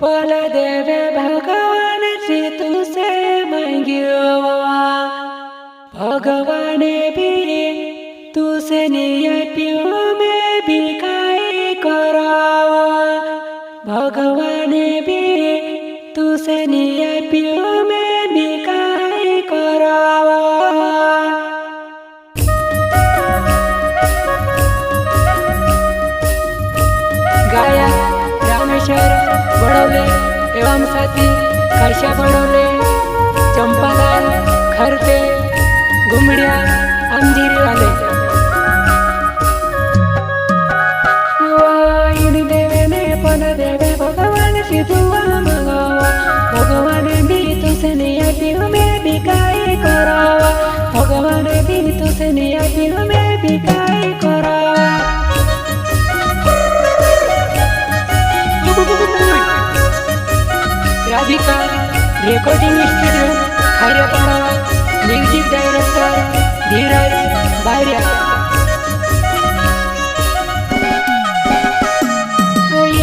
फल देवे भगवान श्री तुसे मांग्यो भगवान भी तुसे नियप्यो में भी काई करावा भगवान भी तुसे नियप्यो में भी काई करावा। गायक रामेश्वर बड़ोले एवं साथी कर्षा बड़ोले, चंपालाल खरते, घुमड़िया अंजीरी वाले। इन देवे ने पन देवे भगवान से दुआ मंगावा भगवान भी तुसे नियप्यो में भी काई करावा भगवान भी तुसे नियप्यो में भी काई करावा। Radhika recording studio Kharepada, music director Dheeraj Baria.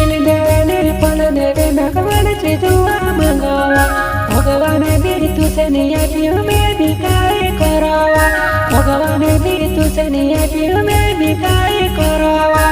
इन देवे ने पन देवे भगवान से दुआ मंगावा भगवान भी तुसे नियप्यो में भी काई करावा भगवान भी तुसे नियप्यो में भी काई करावा।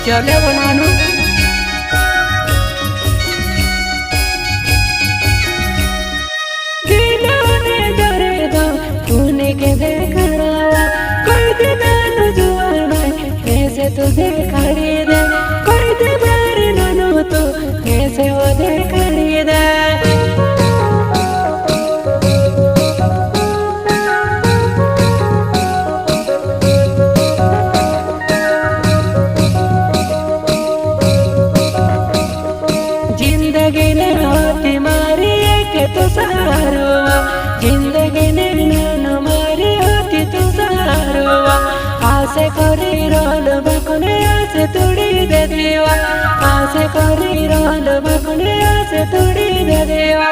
चले बनानो दिलाने डरे दो तूने के देखड़ावा कोई दिनानो जुआना ऐसे तो देखड़ी दे कोई दिनारी नानो तो ऐसे वो देखड़ी दे। जिंदगी ने नानो मारी होती तू सारुआ आसे करी रोल बकुने आसे तुड़ी दे देवा आसे करी रोल बकुने आसे तुड़ी दे देवा।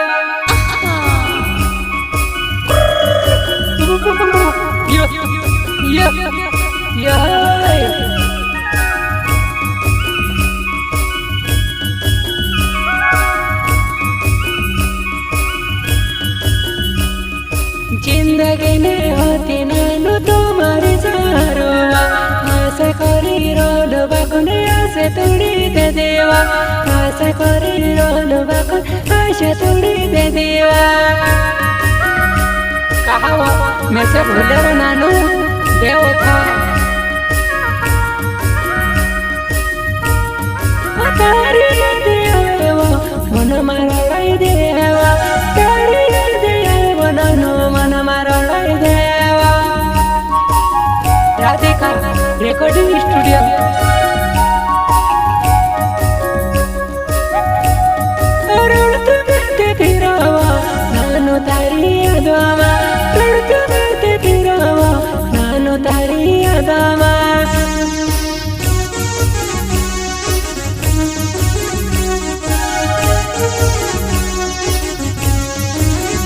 जिंदगी ने होती नानो तुम्हारे सारुआ आसे करी रोल बकुने आसे तुड़ी दे देवा। आशा गरिरहनु भएको आशा तोडी देवा कहा मेसे भुलेर नानु देव था तारी देवा मन मारलाई देवा तारी देवा नानु मन मारलाई देवा राधिका रेकॉर्डिंग स्टूडियो नानु तारी यादमा लड़ते फिरावा नानु तारी यादमा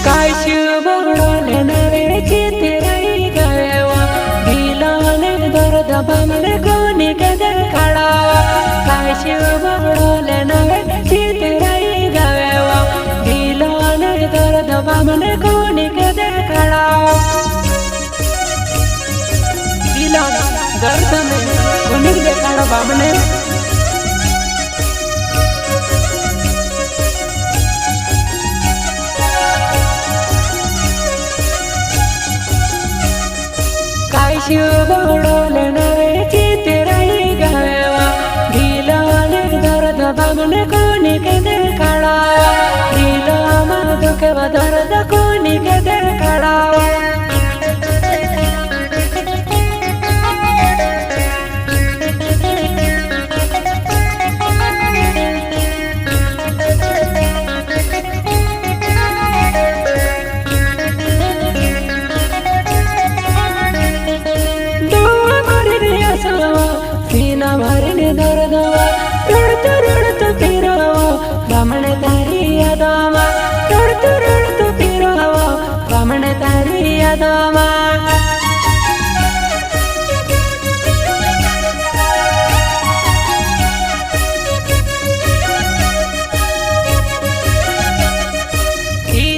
काशु बड़ोले नवे चितराई गएवा दिलाने दर्द बमले कोनी कदर खड़ावा काशु बड़ोले नवे चितराई गएवा दिलाने दर्द बमले कोनी कदर खड़ावा दिलाने दर्द में कोनी कदर खड़ा बमले काशु बड़ोले नवे चितराई गएवा दिलाने दर्द बमले कोनी कदर खड़ावा दिलामा दुखवा दर्द कोनी कदर खड़ावा सीना भरने दर्दवा रड़ते फिरावा रमण तारी यादमा रड़ते फिरावा रमण तारी यादमा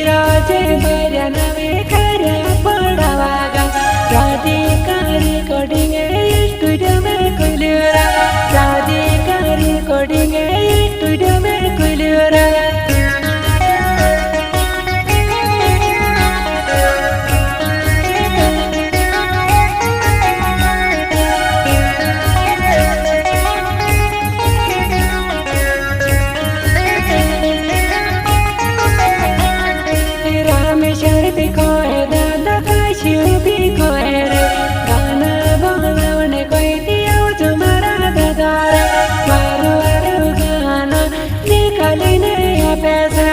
राजे बर्या नवे खरे पड़वागा राधिका रिकॉर्डिंग स्टूडियो में कुलरा राधिका रिकॉर्डिंग स्टूडियो में कुलरा रामेश्वर भी कोई दादा काशी भी कोई रे गाना बोलने कोई दिया तुम्हारा दादा रे मारो गाना निकालने पैसा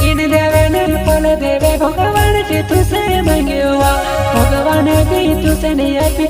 इन देवे पल देवे भगवान जी तुझसे मंगवा भगवान भी तुझसे नहीं